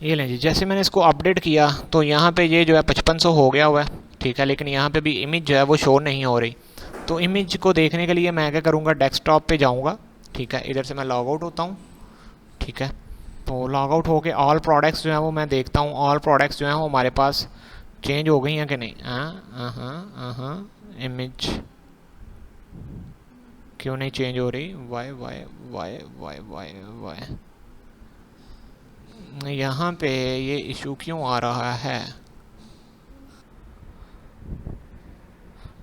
ये लें जी, जैसे मैंने इसको अपडेट किया तो यहाँ पे ये जो है 5500 हो गया हुआ है, ठीक है। लेकिन यहाँ पे भी इमेज जो है वो शो नहीं हो रही। तो इमेज को देखने के लिए मैं क्या करूँगा, डेस्कटॉप पे जाऊँगा, ठीक है। इधर से मैं लॉग आउट होता हूँ, ठीक है। तो लॉग आउट होके ऑल प्रोडक्ट्स जो हैं वो मैं देखता हूँ, ऑल प्रोडक्ट्स जो हैं वो हमारे पास चेंज हो गई हैं कि नहीं। हाँ हाँ हाँ, इमेज क्यों नहीं चेंज हो रही, why why why why why why, यहाँ पे ये इशू क्यों आ रहा है।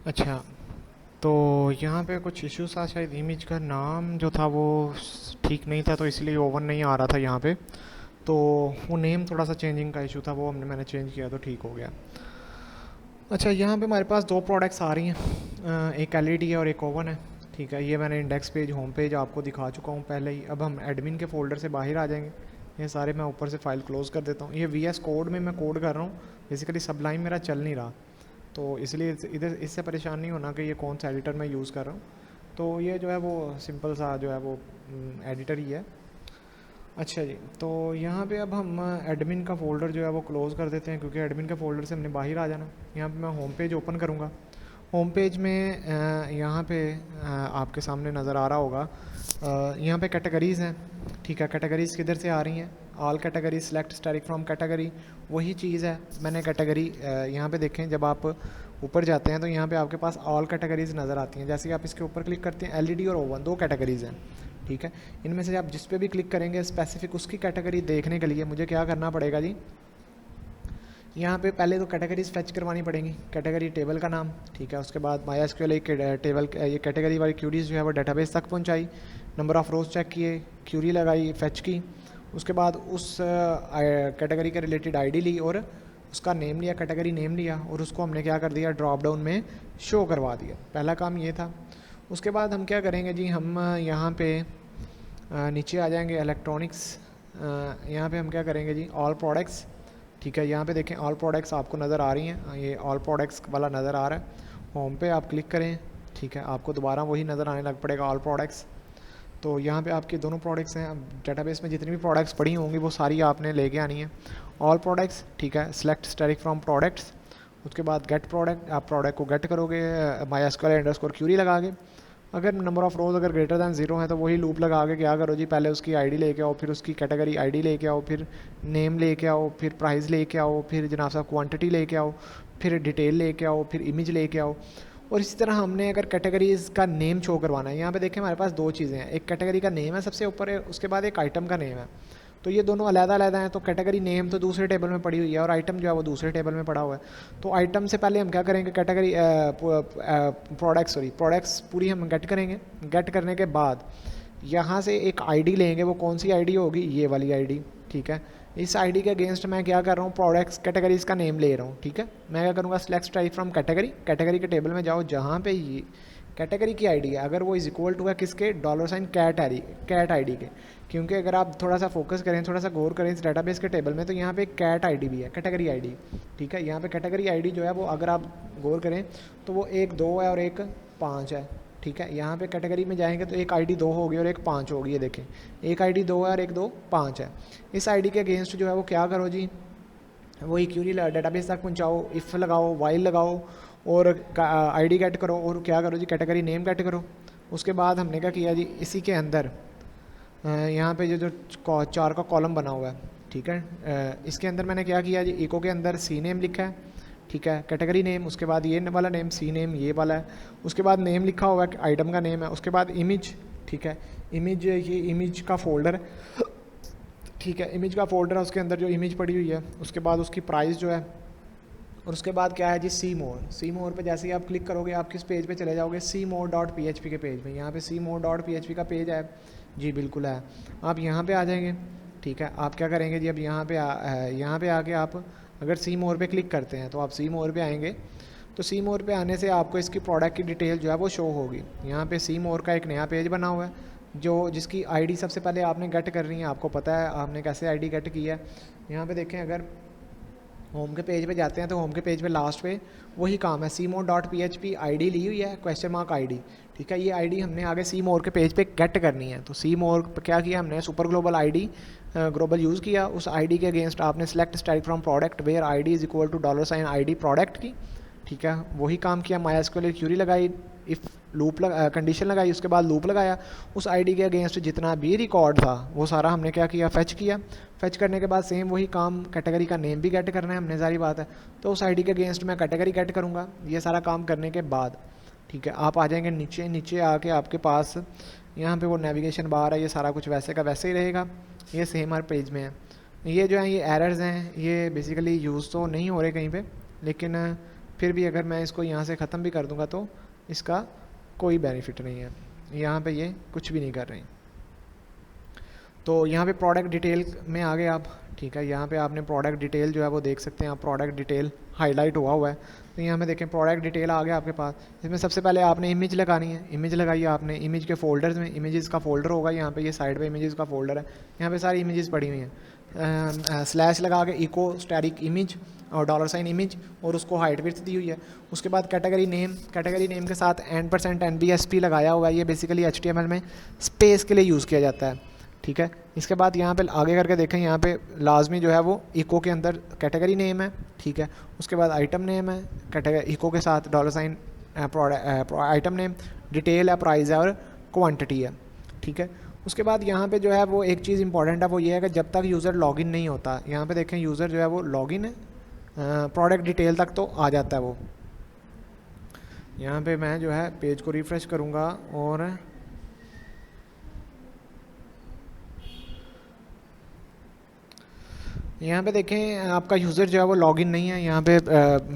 अच्छा, तो यहाँ पे कुछ इश्यूज था, शायद इमेज का नाम जो था वो ठीक नहीं था, तो इसलिए ओवन नहीं आ रहा था यहाँ पे। तो वो नेम थोड़ा सा चेंजिंग का इशू था, वो मैंने चेंज किया तो ठीक हो गया। अच्छा, यहाँ पे हमारे पास दो प्रोडक्ट्स आ रही हैं, एक एलईडी है और एक ओवन है, ठीक है। ये मैंने इंडेक्स पेज, होम पेज आपको दिखा चुका हूँ पहले ही। अब हम एडमिन के फोल्डर से बाहर आ जाएंगे। ये सारे मैं ऊपर से फाइल क्लोज कर देता हूँ। ये वी एस कोड में मैं कोड कर रहा हूँ, बेसिकली सबलाइन मेरा चल नहीं रहा, तो इसलिए इधर इससे परेशान नहीं होना कि ये कौन सा एडिटर मैं यूज़ कर रहा हूँ। तो ये जो है वो सिंपल सा जो है वो एडिटर ही है। अच्छा जी, तो यहाँ पे अब हम एडमिन का फ़ोल्डर जो है वो क्लोज़ कर देते हैं, क्योंकि एडमिन के फ़ोल्डर से हमने बाहर आ जाना। यहाँ पे मैं होम पेज ओपन करूँगा। होम पेज में यहाँ पे आपके सामने नज़र आ रहा होगा, यहाँ पे कैटेगरीज़ हैं, ठीक है। कैटेगरीज़ किधर से आ रही हैं, all category select asterisk from category, वही चीज़ है। मैंने कैटेगरी यहाँ पे देखें, जब आप ऊपर जाते हैं तो यहाँ पे आपके पास ऑल कैटेगरीज़ नज़र आती हैं। जैसे ही आप इसके ऊपर क्लिक करते हैं, एलईडी और ओवन दो कैटेगरीज़ हैं, ठीक है। इनमें से आप जिस पे भी क्लिक करेंगे स्पेसिफिक उसकी कैटेगरी देखने के लिए मुझे क्या करना पड़ेगा जी, यहाँ पे पहले तो कैटेगरीज फेच करवानी पड़ेंगी। कैटेगरी टेबल का नाम, ठीक है। उसके बाद माई एसक्यूएल एक टेबल, ये कैटेगरी वाली क्यूरीज जो है वो डेटाबेस तक पहुँचाई, नंबर ऑफ़ रोज चेक किए, क्यूरी लगाई, फेच की। उसके बाद उस कैटेगरी के रिलेटेड आईडी ली और उसका नेम लिया, कैटेगरी नेम लिया, और उसको हमने क्या कर दिया, ड्रॉप डाउन में शो करवा दिया। पहला काम ये था। उसके बाद हम क्या करेंगे जी, हम यहाँ पे नीचे आ जाएंगे, इलेक्ट्रॉनिक्स, यहाँ पे हम क्या करेंगे जी, ऑल प्रोडक्ट्स, ठीक है। यहाँ पे देखें ऑल प्रोडक्ट्स आपको नज़र आ रही हैं, ये ऑल प्रोडक्ट्स वाला नज़र आ रहा है। होम पे आप क्लिक करें, ठीक है, आपको दोबारा वही नज़र आने लग पड़ेगा, ऑल प्रोडक्ट्स। तो यहाँ पे आपके दोनों प्रोडक्ट्स हैं। अब डेटाबेस में जितनी भी प्रोडक्ट्स पड़ी होंगी वो सारी आपने लेके आनी है, ऑल प्रोडक्ट्स, ठीक है। सेलेक्ट स्टैटिक फ्रॉम प्रोडक्ट्स, उसके बाद गेट प्रोडक्ट, आप प्रोडक्ट को गेट करोगे माई एसक्यूएल अंडरस्कोर क्यूरी लगा के। अगर नंबर ऑफ़ रोज़ अगर ग्रेटर दैन ज़ीरो है तो वही लूप लगा के क्या करो जी, पहले उसकी आईडी लेके आओ, फिर उसकी कैटेगरी आईडी लेके आओ, फिर नेम लेके आओ, फिर प्राइस लेके आओ, फिर जनाब साहब क्वांटिटी लेके आओ, फिर डिटेल लेके आओ, फिर इमेज लेके आओ। और इसी तरह हमने अगर कैटेगरीज़ का नेम शो करवाना है, यहाँ पे देखें हमारे पास दो चीज़ें हैं, एक कैटेगरी का नेम है सबसे ऊपर है, उसके बाद एक आइटम का नेम है। तो ये दोनों अलग-अलग हैं। तो कैटेगरी नेम तो दूसरे टेबल में पड़ी हुई है और आइटम जो है वो दूसरे टेबल में पड़ा हुआ है। तो आइटम से पहले हम क्या करेंगे, कैटेगरी प्रोडक्ट्स पूरी हम गेट करेंगे। गेट करने के बाद यहाँ से एक आईडी लेंगे, वो कौन सी आईडी होगी, ये वाली आईडी, ठीक है। इस आईडी के अगेंस्ट मैं क्या कर रहा हूँ, प्रोडक्ट्स कैटेगरीज का नेम ले रहा हूँ, ठीक है। मैं क्या करूँगा, select type from category, category के टेबल में जाओ, जहाँ पे ये कैटेगरी की आईडी है, अगर वो इज इक्वल टू है किसके, $साइन कैट आईडी के। क्योंकि अगर आप थोड़ा सा फोकस करें, थोड़ा सा गौर करें इस डाटाबेस के टेबल में, तो यहाँ पे कैट आईडी भी है, कैटेगरी आईडी, ठीक है। यहाँ पे कैटेगरी आईडी जो है वो अगर आप गौर करें तो वो एक 2 है और एक 5 है, ठीक है। यहाँ पे कैटेगरी में जाएंगे तो एक आईडी 2 होगी और एक 5 होगी, ये देखें, एक आईडी 2 है और एक 2 5 है। इस आईडी के अगेंस्ट जो है वो क्या करो जी, वही क्यूरी डेटाबेस तक पहुँचाओ, इफ़ लगाओ, वाइल लगाओ, और आईडी गेट करो, और क्या करो जी, कैटेगरी नेम गेट करो। उसके बाद हमने क्या किया जी, इसी के अंदर यहाँ पे जो 4 का कॉलम बना हुआ है, ठीक है, इसके अंदर मैंने क्या किया जी, इको के अंदर सी नेम लिखा है, ठीक है, कैटेगरी नेम, उसके बाद ये वाला नेम सी नेम ये वाला है, उसके बाद नेम लिखा हुआ है, आइटम का नेम है, उसके बाद इमेज, ठीक है। इमेज, ये इमेज का फोल्डर है, ठीक है, इमेज का फोल्डर है, उसके अंदर जो इमेज पड़ी हुई है, उसके बाद उसकी प्राइस जो है, और उसके बाद क्या है जी, सी मोर पे जैसे ही आप क्लिक करोगे आप किस पेज पे चले जाओगे, cmore.php के पेज में। यहाँ पे cmore.php का पेज है जी, बिल्कुल है। आप यहाँ पे आ जाएंगे, ठीक है। आप क्या करेंगे जी, अब यहाँ पे आके आप अगर सी मोर पे क्लिक करते हैं तो आप सी मोर पे आएंगे। तो सी मोर पे आने से आपको इसकी प्रोडक्ट की डिटेल जो है वो शो होगी। यहाँ पे सी मोर का एक नया पेज बना हुआ है, जो जिसकी आईडी सबसे पहले आपने गेट करनी है। आपको पता है आपने कैसे आईडी गेट की है। यहाँ पे देखें, अगर होम के पेज पे जाते हैं तो होम के पेज पे लास्ट पे वही काम है, cmore.php आईडी ली हुई है क्वेश्चन मार्क आईडी, ठीक है। ये आईडी हमने आगे cmore के पेज पे गेट करनी है। तो cmore पे क्या किया हमने, super global ID global use किया। उस आईडी के अगेंस्ट आपने select static from product where ID is equal to $ID product की, ठीक है। वही काम किया, MySQL क्यूरी लगाई, इफ़ लूप कंडीशन लगाई, उसके बाद लूप लगाया। उस आईडी के अगेंस्ट जितना भी रिकॉर्ड था वो सारा हमने क्या किया, फेच किया। फेच करने के बाद सेम वही काम, कैटेगरी का नेम भी गेट करना है हमने, सारी बात है। तो उस आईडी के अगेंस्ट मैं कैटेगरी गेट करूँगा। ये सारा काम करने के बाद, ठीक है, आप आ जाएंगे नीचे। नीचे आके आपके पास यहाँ पे वो नेविगेशन बार है, ये सारा कुछ वैसे का वैसे ही रहेगा। ये सेम हर पेज में है। ये जो है ये एरर्स हैं, ये बेसिकली यूज़ तो नहीं हो रहे कहीं पे, लेकिन फिर भी अगर मैं इसको यहाँ से ख़त्म भी कर दूँगा तो इसका कोई बेनिफिट नहीं है। यहाँ पे ये कुछ भी नहीं कर रही। तो यहाँ पे प्रोडक्ट डिटेल में आ गए आप, ठीक है। यहाँ पे आपने प्रोडक्ट डिटेल जो है वो देख सकते हैं आप, प्रोडक्ट डिटेल हाईलाइट हुआ है। तो यहाँ पे देखें प्रोडक्ट डिटेल आ गया आपके पास। इसमें सबसे पहले आपने इमेज लगानी है, इमेज लगाई आपने। इमेज के फोल्डर्स में इमेजेस का फोल्डर होगा, यहाँ पे ये साइड पे इमेजेस का फोल्डर है, यहाँ पे सारी इमेजेस पड़ी हुई हैं। स्लैश लगा के इको स्टैटिक इमेज और $, इमेज, और उसको हाइट विड्थ दी हुई है। उसके बाद कैटेगरी नेम के साथ %NBSP लगाया हुआ है। ये बेसिकली HTML में स्पेस के लिए यूज़ किया जाता है, ठीक है। इसके बाद यहाँ पे आगे करके देखें, यहाँ पे लाजमी जो है वो इको के अंदर कैटेगरी नेम है, ठीक है। उसके बाद आइटम नेम है, कैटेगरी इको के साथ आइटम नेम, डिटेल है, प्राइस है और क्वांटिटी है, ठीक है। उसके बाद यहाँ पे जो है वो एक चीज़ इंपॉर्टेंट है, वो ये है कि जब तक यूज़र लॉगिन नहीं होता, यहाँ पे देखें यूज़र जो है वो लॉगिन है, प्रोडक्ट डिटेल तक तो आ जाता है वो। यहाँ पे मैं जो है पेज को रिफ़्रेश करूँगा और यहाँ पे देखें आपका यूज़र जो है वो लॉगिन नहीं है। यहाँ पे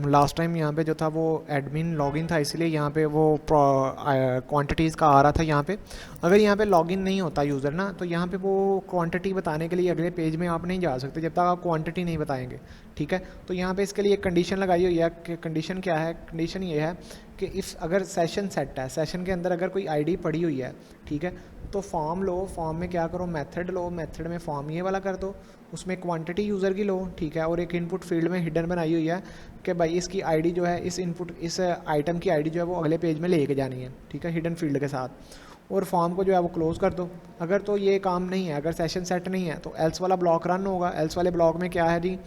लास्ट टाइम यहाँ पे जो था वो एडमिन लॉगिन था, इसलिए यहाँ पे वो क्वांटिटीज़ का आ रहा था यहाँ पे। अगर यहाँ पे लॉगिन नहीं होता यूज़र ना, तो यहाँ पे वो क्वांटिटी बताने के लिए अगले पेज में आप नहीं जा सकते जब तक आप क्वांटिटी नहीं बताएंगे, ठीक है। तो यहाँ पे इसके लिए एक कंडीशन लगाई हुई है कि कंडीशन क्या है, कंडीशन ये है कि इफ़ अगर सेशन सेट है, सेशन के अंदर अगर कोई आईडी पड़ी हुई है, ठीक है, तो फॉर्म लो, फॉर्म में क्या करो, मेथड लो, मेथड में फॉर्म ये वाला कर दो, उसमें क्वांटिटी यूज़र की लो, ठीक है। और एक इनपुट फील्ड में हिडन बनाई हुई है कि भाई इसकी आईडी जो है, इस आइटम की आईडी जो है वो अगले पेज में लेके जानी है, ठीक है, हिडन फील्ड के साथ। और फॉर्म को जो है वो क्लोज़ कर दो। अगर तो ये काम नहीं है, अगर सेशन सेट नहीं है, तो एल्स वाला ब्लॉक रन होगा। एल्स वाले ब्लॉक में क्या है जी,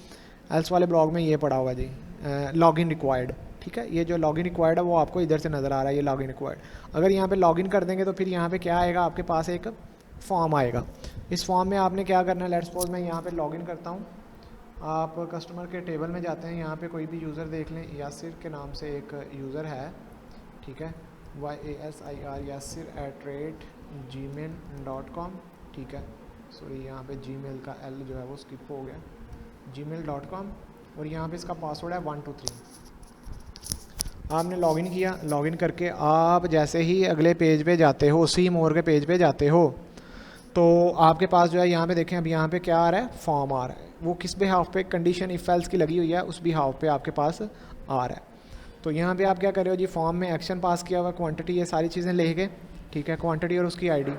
एल्स वाले ब्लॉक में ये पड़ा हुआ जी लॉगिन रिक्वायर्ड, ठीक है। ये जो लॉगिन रिक्वायर्ड है वो आपको इधर से नज़र आ रहा है, ये लॉगिन रिक्वायर्ड। अगर यहाँ पे लॉगिन कर देंगे तो फिर यहाँ पे क्या आएगा, आपके पास एक फॉर्म आएगा। इस फॉर्म में आपने क्या करना है, लेट्स सपोज मैं यहाँ पे लॉगिन करता हूँ, आप कस्टमर के टेबल में जाते हैं, यहाँ पे कोई भी यूज़र देख लें, यासिर के नाम से एक यूज़र है, ठीक है, YASIR यासिर @gmail.com, ठीक है। सॉरी यहाँ पे जीमेल का L जो है वो स्किप हो गया, gmail.com, और यहाँ पे इसका पासवर्ड है 123। आपने लॉगिन किया, लॉगिन करके आप जैसे ही अगले पेज पे जाते हो, cmore के पेज पे जाते हो, तो आपके पास जो है यहाँ पे देखें, अब यहाँ पे क्या आ रहा है, फॉर्म आ रहा है। वो किस बिहाफ पे, कंडीशन इफ एल्स की लगी हुई है, उस बिहाफ पे आपके पास आ रहा है। तो यहाँ पे आप क्या कर रहे हो जी, फॉर्म में एक्शन पास किया हुआ है, क्वांटिटी, ये सारी चीज़ें लेके, ठीक है, क्वांटिटी और उसकी आईडी।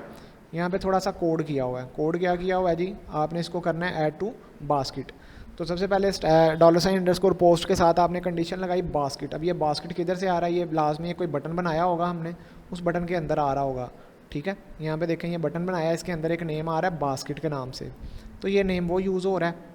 यहाँ पे थोड़ा सा कोड किया हुआ है। कोड क्या किया हुआ है जी, आपने इसको करना है ऐड टू बास्केट। तो सबसे पहले $_पोस्ट के साथ आपने कंडीशन लगाई बास्केट। अब ये बास्केट किधर से आ रहा है, ये लाजमी कोई बटन बनाया होगा हमने, उस बटन के अंदर आ रहा होगा, ठीक है। यहाँ पे देखें ये बटन बनाया है, इसके अंदर एक नेम आ रहा है बास्केट के नाम से, तो ये नेम वो यूज़ हो रहा है।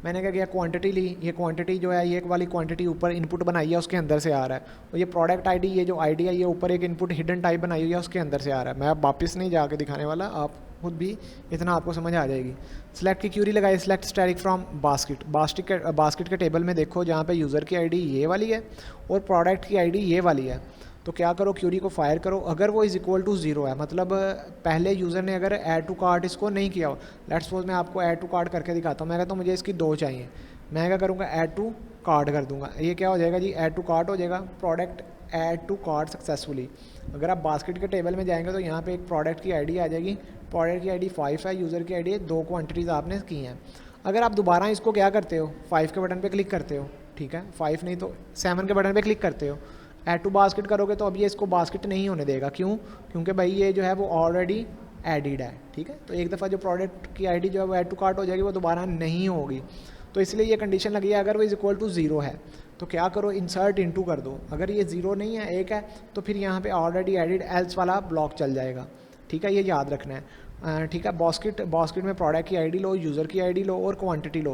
मैंने क्या किया, क्वांटिटी ली, ये क्वांटिटी जो है, ये एक वाली क्वांटिटी ऊपर इनपुट बनाई है, उसके अंदर से आ रहा है। और ये प्रोडक्ट आईडी, ये जो आईडी है, ये ऊपर एक इनपुट हिडन टाइप बनाई हुई है, उसके अंदर से आ रहा है। मैं अब वापस नहीं जाके दिखाने वाला, आप खुद भी इतना आपको समझ आ जाएगी। सेलेक्ट की क्यूरी लगाई, select static from basket. Basket के टेबल में देखो, जहाँ पे यूज़र की आईडी ये वाली है और प्रोडक्ट की आईडी ये वाली है। तो क्या करो, क्यूरी को फायर करो। अगर वो इज़ इक्वल टू 0 है, मतलब पहले यूज़र ने अगर ऐड टू कार्ट इसको नहीं किया हो, लेट्स सपोज मैं आपको ऐड टू कार्ट करके दिखाता हूँ। मैं कहता हूँ मुझे इसकी 2 चाहिए, मैं क्या करूँगा, ऐड टू कार्ट कर दूँगा। ये क्या हो जाएगा जी, ऐड टू कार्ट हो जाएगा, product add to cart successfully. अगर आप बास्केट के टेबल में जाएंगे तो यहाँ पे एक प्रोडक्ट की आईडी आ जाएगी, प्रोडक्ट की आईडी 5 है, यूज़र की आईडी 2 क्वांटिटीज़ आपने की हैं। अगर आप दोबारा इसको क्या करते हो, 5 के बटन पे क्लिक करते हो, ठीक है, 5 नहीं तो 7 के बटन पे क्लिक करते हो, ऐड टू बास्केट करोगे, तो अब ये इसको बास्केट नहीं होने देगा। क्यों? क्योंकि भाई ये जो है वो ऑलरेडी एडिड है, ठीक है। तो एक दफ़ा जो प्रोडक्ट की आईडी जो है वो ऐड टू कार्ट हो जाएगी, वो दोबारा नहीं होगी। तो इसलिए ये कंडीशन लगी है अगर वो इज इक्वल टू 0 है तो क्या करो, इंसर्ट इनटू कर दो। अगर ये 0 नहीं है, 1 है, तो फिर यहाँ पे ऑलरेडी एडिड एल्स वाला ब्लॉक चल जाएगा। ठीक है, ये याद रखना है। ठीक है, बास्केट में प्रोडक्ट की आईडी लो, यूज़र की आईडी लो और क्वांटिटी लो।